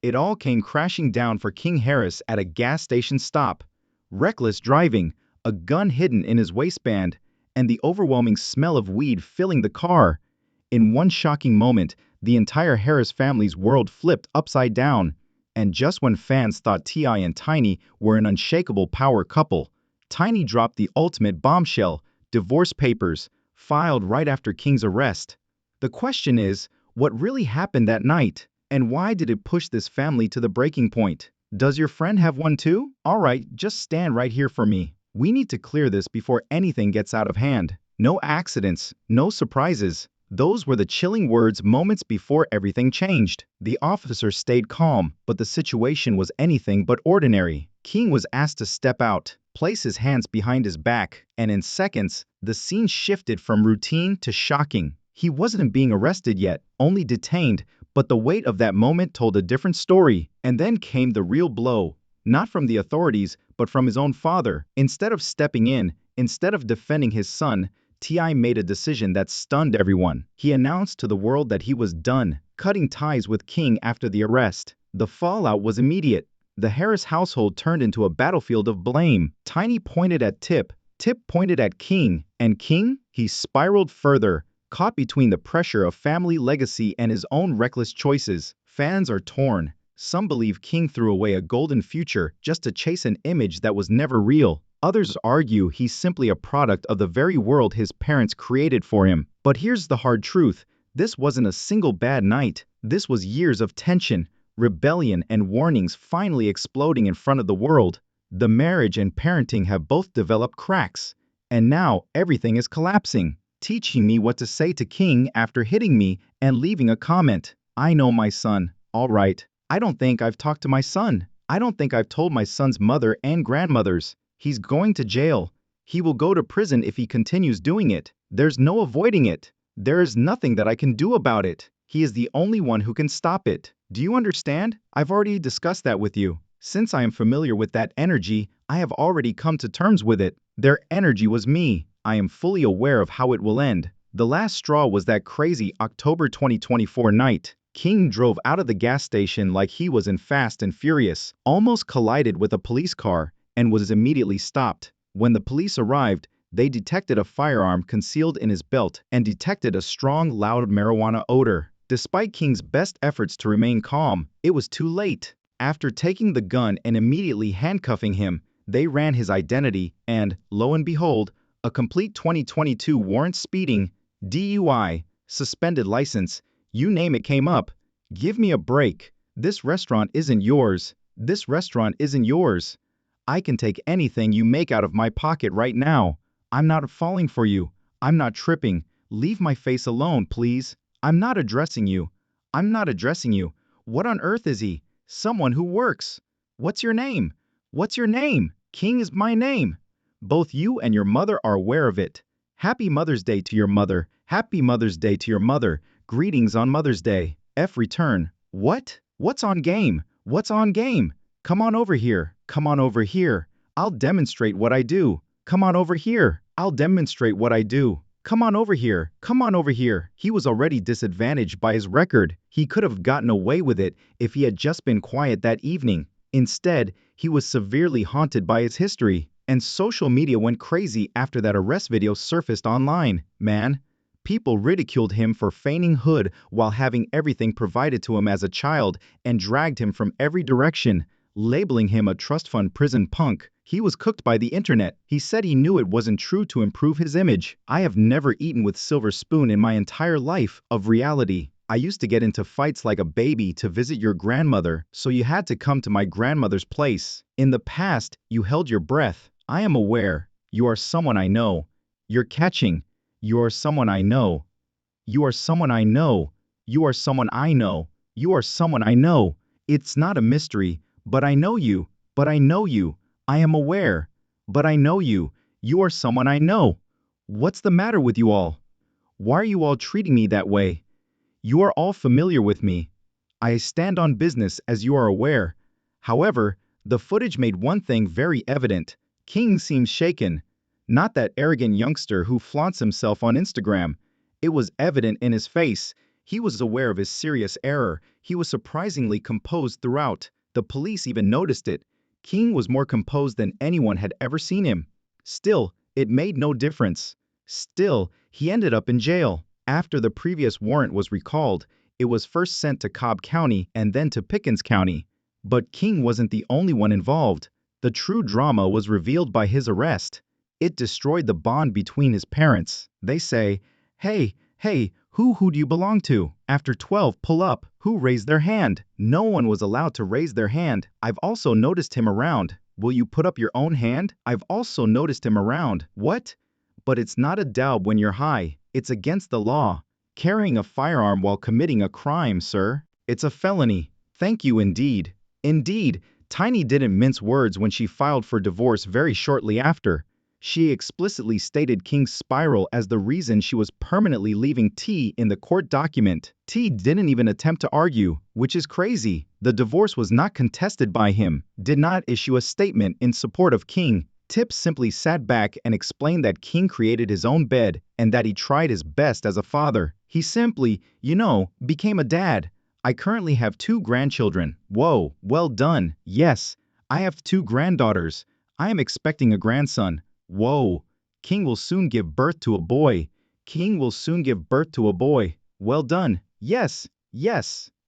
It all came crashing down for King Harris at a gas station stop. Reckless driving, a gun hidden in his waistband, and the overwhelming smell of weed filling the car. In one shocking moment, the entire Harris family's world flipped upside down. And just when fans thought T.I. and Tiny were an unshakable power couple, Tiny dropped the ultimate bombshell: divorce papers, filed right after King's arrest. The question is, what really happened that night? And why did it push this family to the breaking point? Does your friend have one too? Alright, just stand right here for me. We need to clear this before anything gets out of hand. No accidents, no surprises. Those were the chilling words moments before everything changed. The officer stayed calm, but the situation was anything but ordinary. King was asked to step out, place his hands behind his back, and in seconds, the scene shifted from routine to shocking. He wasn't being arrested yet, only detained, but the weight of that moment told a different story. And then came the real blow. Not from the authorities, but from his own father. Instead of stepping in, instead of defending his son, T.I. made a decision that stunned everyone. He announced to the world that he was done, cutting ties with King after the arrest. The fallout was immediate. The Harris household turned into a battlefield of blame. Tiny pointed at Tip, Tip pointed at King, and King? He spiraled further, caught between the pressure of family legacy and his own reckless choices. Fans are torn. Some believe King threw away a golden future just to chase an image that was never real. Others argue he's simply a product of the very world his parents created for him. But here's the hard truth. This wasn't a single bad night. This was years of tension, rebellion, and warnings finally exploding in front of the world. The marriage and parenting have both developed cracks. And now everything is collapsing. Teaching me what to say to King after hitting me and leaving a comment. I know my son. All right. I don't think I've talked to my son. I don't think I've told my son's mother and grandmothers. He's going to jail. He will go to prison if he continues doing it. There's no avoiding it. There is nothing that I can do about it. He is the only one who can stop it. Do you understand? I've already discussed that with you. Since I am familiar with that energy, I have already come to terms with it. Their energy was me. I am fully aware of how it will end. The last straw was that crazy October 2024 night. King drove out of the gas station like he was in Fast and Furious, almost collided with a police car, and was immediately stopped. When the police arrived, they detected a firearm concealed in his belt and detected a strong, loud marijuana odor. Despite King's best efforts to remain calm, it was too late. After taking the gun and immediately handcuffing him, they ran his identity and, lo and behold, a complete 2022 warrant: speeding, DUI, suspended license, you name it came up. Give me a break. This restaurant isn't yours. This restaurant isn't yours. I can take anything you make out of my pocket right now. I'm not falling for you. I'm not tripping. Leave my face alone, please. I'm not addressing you. I'm not addressing you. What on earth is he? Someone who works. What's your name? What's your name? King is my name. Both you and your mother are aware of it. Happy Mother's Day to your mother. Happy Mother's Day to your mother. Greetings on Mother's Day. F return. What? What's on game? What's on game? Come on over here. Come on over here. I'll demonstrate what I do. Come on over here. I'll demonstrate what I do. Come on over here. Come on over here. He was already disadvantaged by his record. He could have gotten away with it if he had just been quiet that evening. Instead, he was severely haunted by his history. And social media went crazy after that arrest video surfaced online. Man, people ridiculed him for feigning hood while having everything provided to him as a child and dragged him from every direction, labeling him a trust fund prison punk. He was cooked by the internet. He said he knew it wasn't true to improve his image. I have never eaten with silver spoon in my entire life of reality. I used to get into fights like a baby to visit your grandmother, so you had to come to my grandmother's place. In the past, you held your breath. I am aware. You are someone I know. You're catching. You are someone I know. You are someone I know. You are someone I know. You are someone I know. It's not a mystery, but I know you. But I know you. I am aware. But I know you. You are someone I know. What's the matter with you all? Why are you all treating me that way? You are all familiar with me. I stand on business, as you are aware. However, the footage made one thing very evident. King seems shaken. Not that arrogant youngster who flaunts himself on Instagram. It was evident in his face. He was aware of his serious error. He was surprisingly composed throughout. The police even noticed it. King was more composed than anyone had ever seen him. Still, it made no difference. Still, he ended up in jail. After the previous warrant was recalled, it was first sent to Cobb County and then to Pickens County. But King wasn't the only one involved. The true drama was revealed by his arrest. It destroyed the bond between his parents. They say, hey, who do you belong to? After 12, pull up. Who raised their hand? No one was allowed to raise their hand. I've also noticed him around. Will you put up your own hand? I've also noticed him around. What? But it's not a daub when you're high. It's against the law. Carrying a firearm while committing a crime, sir. It's a felony. Thank you indeed. Indeed, Tiny didn't mince words when she filed for divorce very shortly after. She explicitly stated King's spiral as the reason she was permanently leaving T in the court document. T didn't even attempt to argue, which is crazy. The divorce was not contested by him, did not issue a statement in support of King. Tip simply sat back and explained that King created his own bed and that he tried his best as a father. He simply, became a dad. I currently have 2 grandchildren. Whoa, well done. Yes, I have 2 granddaughters. I am expecting a grandson. Whoa, King will soon give birth to a boy. King will soon give birth to a boy. Well done. Yes.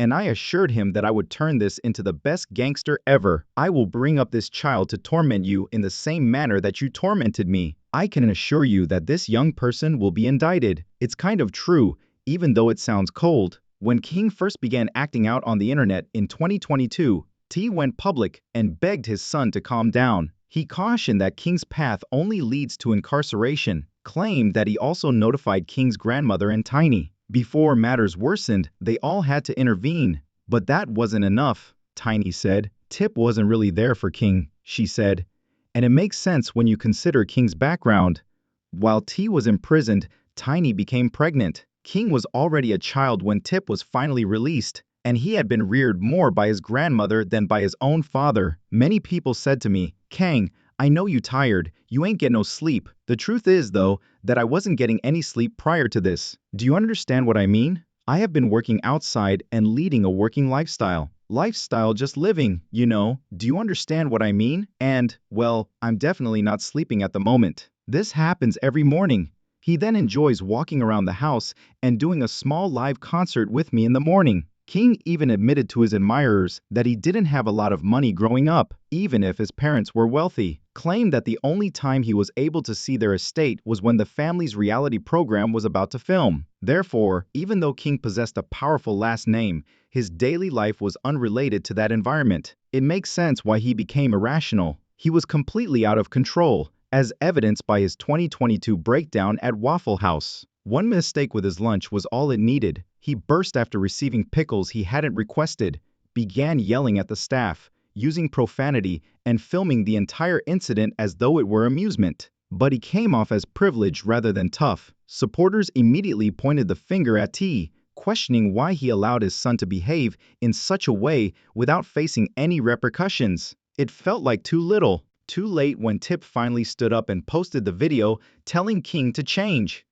And I assured him that I would turn this into the best gangster ever. I will bring up this child to torment you in the same manner that you tormented me. I can assure you that this young person will be indicted. It's kind of true, even though it sounds cold. When King first began acting out on the internet in 2022, T went public and begged his son to calm down. He cautioned that King's path only leads to incarceration, claimed that he also notified King's grandmother and Tiny. Before matters worsened, they all had to intervene. But that wasn't enough, Tiny said. Tip wasn't really there for King, she said. And it makes sense when you consider King's background. While T was imprisoned, Tiny became pregnant. King was already a child when Tip was finally released, and he had been reared more by his grandmother than by his own father. Many people said to me, Kang, I know you tired, you ain't get no sleep. The truth is, though, that I wasn't getting any sleep prior to this. Do you understand what I mean? I have been working outside and leading a working lifestyle. Lifestyle just living, Do you understand what I mean? And, well, I'm definitely not sleeping at the moment. This happens every morning. He then enjoys walking around the house and doing a small live concert with me in the morning. King even admitted to his admirers that he didn't have a lot of money growing up, even if his parents were wealthy. Claimed that the only time he was able to see their estate was when the family's reality program was about to film. Therefore, even though King possessed a powerful last name, his daily life was unrelated to that environment. It makes sense why he became irrational. He was completely out of control, as evidenced by his 2022 breakdown at Waffle House. One mistake with his lunch was all it needed. He burst after receiving pickles he hadn't requested, began yelling at the staff, using profanity, and filming the entire incident as though it were amusement. But he came off as privileged rather than tough. Supporters immediately pointed the finger at T, questioning why he allowed his son to behave in such a way without facing any repercussions. It felt like too little. Too late when Tip finally stood up and posted the video telling King to change.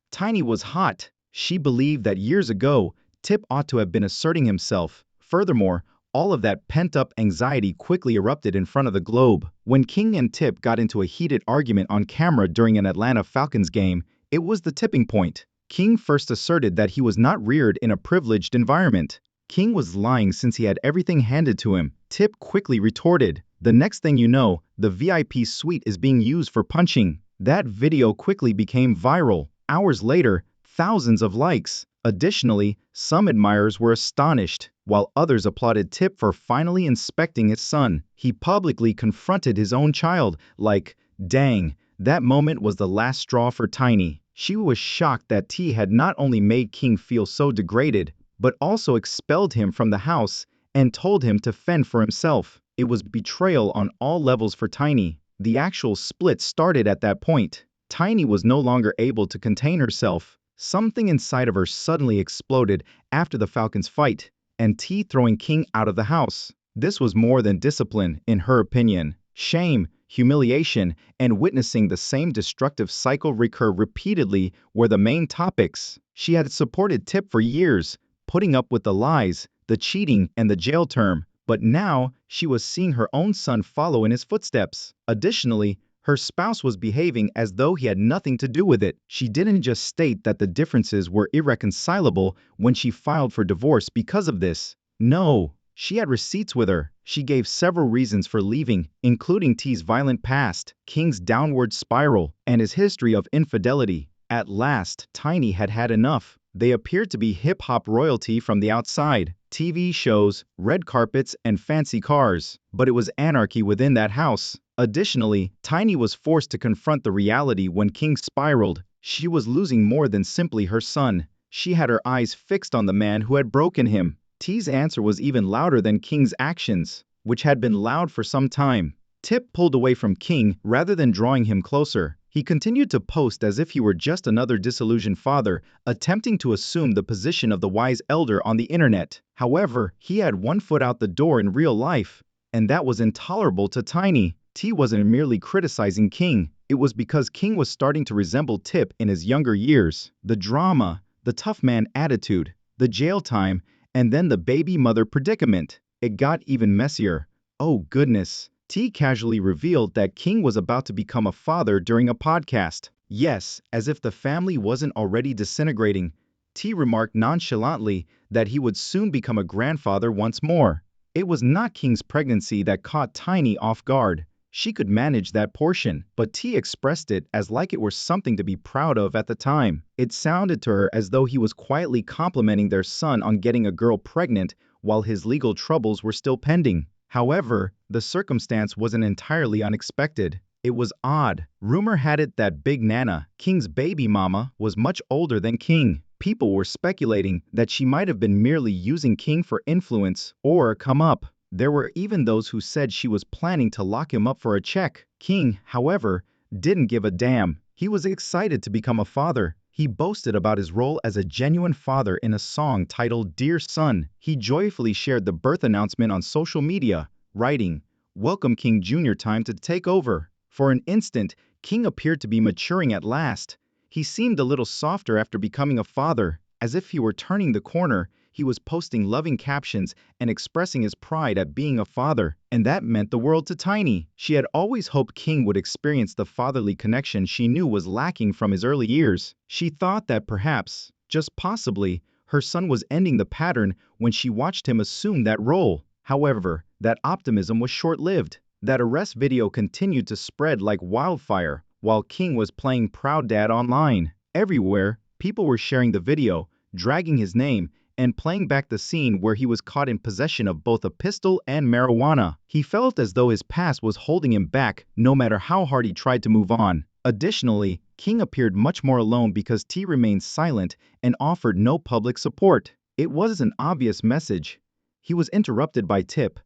Tiny was hot. She believed that years ago, Tip ought to have been asserting himself. Furthermore, all of that pent-up anxiety quickly erupted in front of the globe. When King and Tip got into a heated argument on camera during an Atlanta Falcons game, it was the tipping point. King first asserted that he was not reared in a privileged environment. King was lying since he had everything handed to him. Tip quickly retorted, "The next thing you know, the VIP suite is being used for punching." That video quickly became viral. Hours later, thousands of likes. Additionally, some admirers were astonished, while others applauded Tip for finally inspecting his son. He publicly confronted his own child, like, dang, that moment was the last straw for Tiny. She was shocked that T had not only made King feel so degraded, but also expelled him from the house and told him to fend for himself. It was betrayal on all levels for Tiny. The actual split started at that point. Tiny was no longer able to contain herself. Something inside of her suddenly exploded after the Falcons fight, and T throwing King out of the house. This was more than discipline, in her opinion. Shame, humiliation, and witnessing the same destructive cycle recur repeatedly were the main topics. She had supported Tip for years, putting up with the lies, the cheating, and the jail term, but now she was seeing her own son follow in his footsteps. Additionally, her spouse was behaving as though he had nothing to do with it. She didn't just state that the differences were irreconcilable when she filed for divorce because of this. No, she had receipts with her. She gave several reasons for leaving, including T's violent past, King's downward spiral, and his history of infidelity. At last, Tiny had had enough. They appeared to be hip-hop royalty from the outside. TV shows, red carpets, and fancy cars. But it was anarchy within that house. Additionally, Tiny was forced to confront the reality when King spiraled. She was losing more than simply her son. She had her eyes fixed on the man who had broken him. T's answer was even louder than King's actions, which had been loud for some time. Tip pulled away from King rather than drawing him closer. He continued to post as if he were just another disillusioned father, attempting to assume the position of the wise elder on the internet. However, he had one foot out the door in real life, and that was intolerable to Tiny. T wasn't merely criticizing King, it was because King was starting to resemble Tip in his younger years. The drama, the tough man attitude, the jail time, and then the baby mother predicament. It got even messier. Oh goodness. T casually revealed that King was about to become a father during a podcast. Yes, as if the family wasn't already disintegrating. T remarked nonchalantly that he would soon become a grandfather once more. It was not King's pregnancy that caught Tiny off guard. She could manage that portion, but T expressed it as like it were something to be proud of at the time. It sounded to her as though he was quietly complimenting their son on getting a girl pregnant while his legal troubles were still pending. However, the circumstance wasn't entirely unexpected. It was odd. Rumor had it that Big Nana, King's baby mama, was much older than King. People were speculating that she might have been merely using King for influence or come up. There were even those who said she was planning to lock him up for a check. King, however, didn't give a damn. He was excited to become a father. He boasted about his role as a genuine father in a song titled Dear Son. He joyfully shared the birth announcement on social media, writing, "Welcome King Jr. time to take over." For an instant, King appeared to be maturing at last. He seemed a little softer after becoming a father, as if he were turning the corner. He was posting loving captions and expressing his pride at being a father, and that meant the world to Tiny. She had always hoped King would experience the fatherly connection she knew was lacking from his early years. She thought that perhaps, just possibly, her son was ending the pattern when she watched him assume that role. However, that optimism was short-lived. That arrest video continued to spread like wildfire, while King was playing proud dad online. Everywhere, people were sharing the video, dragging his name, and playing back the scene where he was caught in possession of both a pistol and marijuana. He felt as though his past was holding him back, no matter how hard he tried to move on. Additionally, King appeared much more alone because T remained silent and offered no public support. It was an obvious message. He was interrupted by Tip.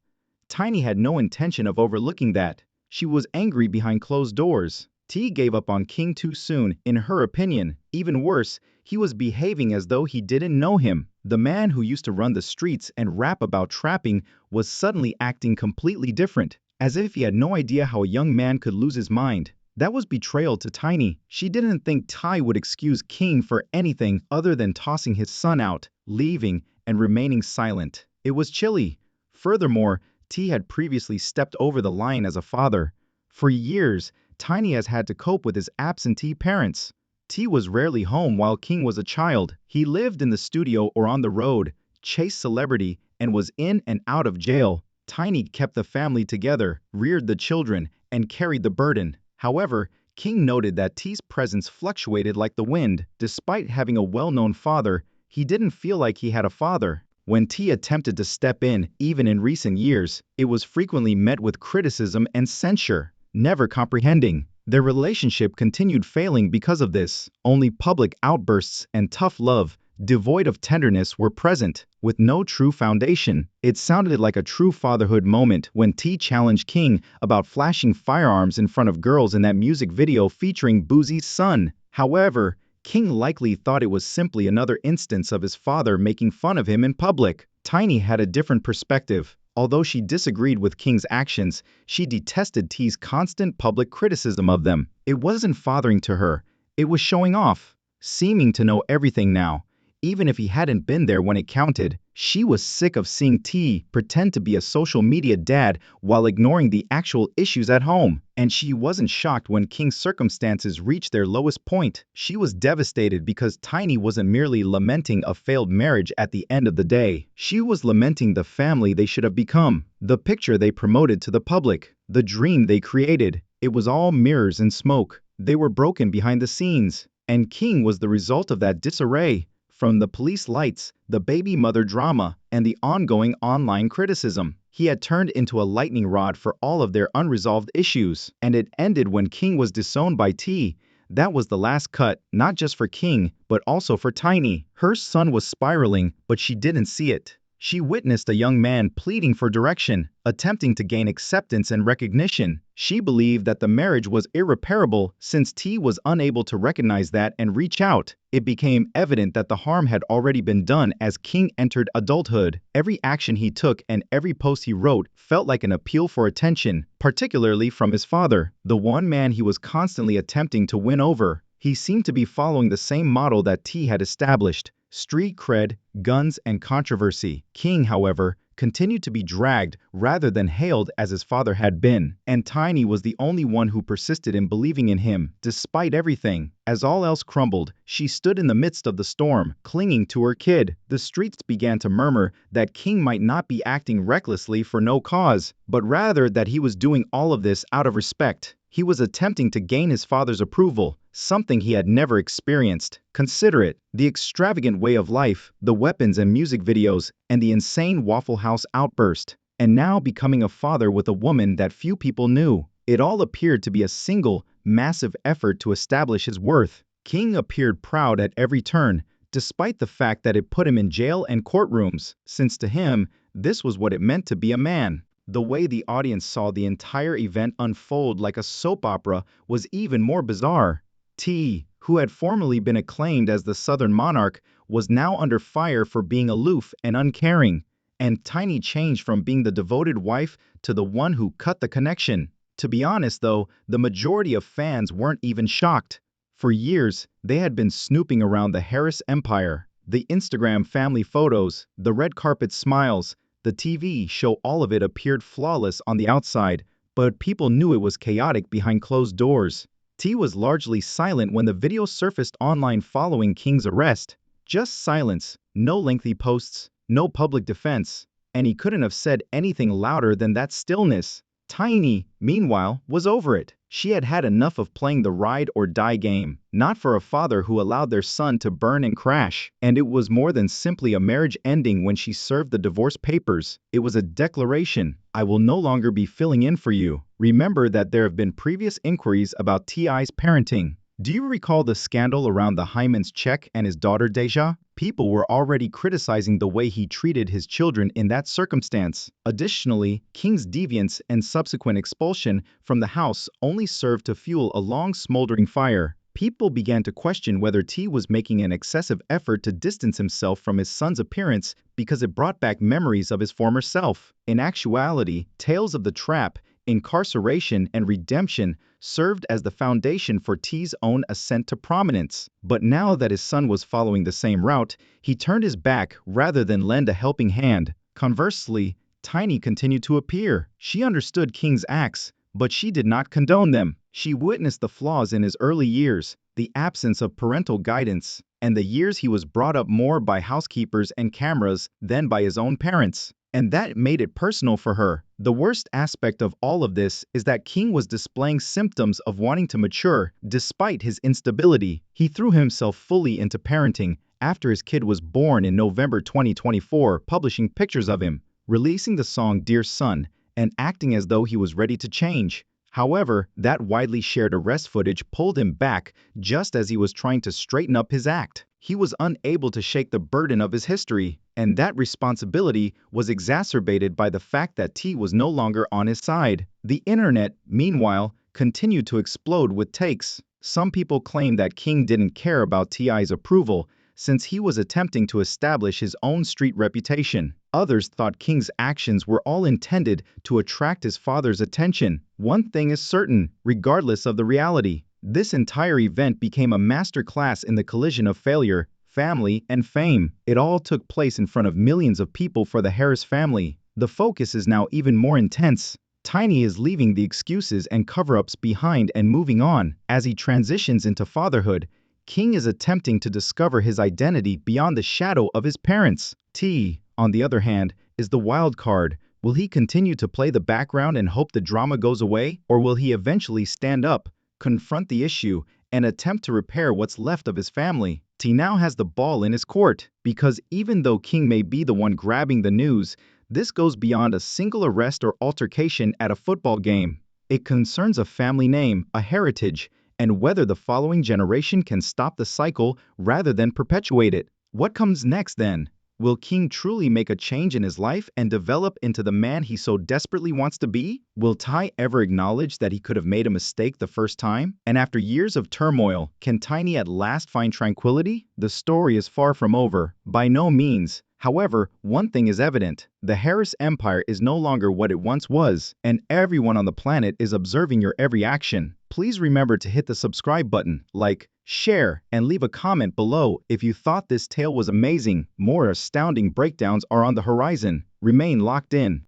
Tiny had no intention of overlooking that. She was angry behind closed doors. T gave up on King too soon, in her opinion. Even worse, he was behaving as though he didn't know him. The man who used to run the streets and rap about trapping was suddenly acting completely different, as if he had no idea how a young man could lose his mind. That was betrayal to Tiny. She didn't think Ty would excuse King for anything other than tossing his son out, leaving, and remaining silent. It was chilly. Furthermore, T had previously stepped over the line as a father. For years, Tiny has had to cope with his absentee parents. T was rarely home while King was a child. He lived in the studio or on the road, chased celebrity, and was in and out of jail. Tiny kept the family together, reared the children, and carried the burden. However, King noted that T's presence fluctuated like the wind. Despite having a well-known father, he didn't feel like he had a father. When T attempted to step in, even in recent years, it was frequently met with criticism and censure, never comprehending. Their relationship continued failing because of this. Only public outbursts and tough love, devoid of tenderness, were present, with no true foundation. It sounded like a true fatherhood moment when T challenged King about flashing firearms in front of girls in that music video featuring Boozie's son. However, King likely thought it was simply another instance of his father making fun of him in public. Tiny had a different perspective. Although she disagreed with King's actions, she detested T's constant public criticism of them. It wasn't fathering to her, it was showing off, seeming to know everything now. Even if he hadn't been there when it counted, she was sick of seeing T pretend to be a social media dad while ignoring the actual issues at home. And she wasn't shocked when King's circumstances reached their lowest point. She was devastated because Tiny wasn't merely lamenting a failed marriage at the end of the day. She was lamenting the family they should have become, the picture they promoted to the public, the dream they created. It was all mirrors and smoke. They were broken behind the scenes. And King was the result of that disarray. From the police lights, the baby mother drama, and the ongoing online criticism, he had turned into a lightning rod for all of their unresolved issues. And it ended when King was disowned by T. That was the last cut, not just for King, but also for Tiny. Her son was spiraling, but she didn't see it. She witnessed a young man pleading for direction, attempting to gain acceptance and recognition. She believed that the marriage was irreparable since T was unable to recognize that and reach out. It became evident that the harm had already been done as King entered adulthood. Every action he took and every post he wrote felt like an appeal for attention, particularly from his father, the one man he was constantly attempting to win over. He seemed to be following the same model that T had established: street cred, guns, and controversy. King, however, continued to be dragged rather than hailed as his father had been, and Tiny was the only one who persisted in believing in him, despite everything. As all else crumbled, she stood in the midst of the storm, clinging to her kid. The streets began to murmur that King might not be acting recklessly for no cause, but rather that he was doing all of this out of respect. He was attempting to gain his father's approval, something he had never experienced. Consider it: the extravagant way of life, the weapons and music videos, and the insane Waffle House outburst. And now becoming a father with a woman that few people knew. It all appeared to be a single, massive effort to establish his worth. King appeared proud at every turn, despite the fact that it put him in jail and courtrooms, since to him, this was what it meant to be a man. The way the audience saw the entire event unfold like a soap opera was even more bizarre. T, who had formerly been acclaimed as the Southern monarch, was now under fire for being aloof and uncaring, and Tiny changed from being the devoted wife to the one who cut the connection. To be honest though, the majority of fans weren't even shocked. For years, they had been snooping around the Harris empire. The Instagram family photos, the red carpet smiles, the TV show, all of it appeared flawless on the outside, but people knew it was chaotic behind closed doors. T was largely silent when the video surfaced online following King's arrest. Just silence, no lengthy posts, no public defense, and he couldn't have said anything louder than that stillness. Tiny, meanwhile, was over it. She had had enough of playing the ride-or-die game, not for a father who allowed their son to burn and crash. And it was more than simply a marriage ending when she served the divorce papers. It was a declaration: I will no longer be filling in for you. Remember that there have been previous inquiries about T.I.'s parenting. Do you recall the scandal around the Hyman's check and his daughter Deja? People were already criticizing the way he treated his children in that circumstance. Additionally, King's deviance and subsequent expulsion from the house only served to fuel a long smoldering fire. People began to question whether T was making an excessive effort to distance himself from his son's appearance because it brought back memories of his former self. In actuality, tales of the trap, incarceration, and redemption served as the foundation for T's own ascent to prominence. But now that his son was following the same route, he turned his back rather than lend a helping hand. Conversely, Tiny continued to appear. She understood King's acts, but she did not condone them. She witnessed the flaws in his early years, the absence of parental guidance, and the years he was brought up more by housekeepers and cameras than by his own parents. And that made it personal for her. The worst aspect of all of this is that King was displaying symptoms of wanting to mature despite his instability. He threw himself fully into parenting after his kid was born in November 2024, publishing pictures of him, releasing the song Dear Son, and acting as though he was ready to change. However, that widely shared arrest footage pulled him back just as he was trying to straighten up his act. He was unable to shake the burden of his history, and that responsibility was exacerbated by the fact that T was no longer on his side. The internet, meanwhile, continued to explode with takes. Some people claimed that King didn't care about T.I.'s approval since he was attempting to establish his own street reputation. Others thought King's actions were all intended to attract his father's attention. One thing is certain, regardless of the reality, this entire event became a masterclass in the collision of failure, family, and fame. It all took place in front of millions of people for the Harris family. The focus is now even more intense. Tiny is leaving the excuses and cover-ups behind and moving on. As he transitions into fatherhood, King is attempting to discover his identity beyond the shadow of his parents. T, on the other hand, is the wild card. Will he continue to play the background and hope the drama goes away? Or will he eventually stand up, confront the issue, and attempt to repair what's left of his family? T now has the ball in his court, because even though King may be the one grabbing the news, this goes beyond a single arrest or altercation at a football game. It concerns a family name, a heritage, and whether the following generation can stop the cycle rather than perpetuate it. What comes next then? Will King truly make a change in his life and develop into the man he so desperately wants to be? Will Ty ever acknowledge that he could have made a mistake the first time? And after years of turmoil, can Tiny at last find tranquility? The story is far from over, by no means. However, one thing is evident. The Harris Empire is no longer what it once was, and everyone on the planet is observing your every action. Please remember to hit the subscribe button, like, share, and leave a comment below if you thought this tale was amazing. More astounding breakdowns are on the horizon. Remain locked in.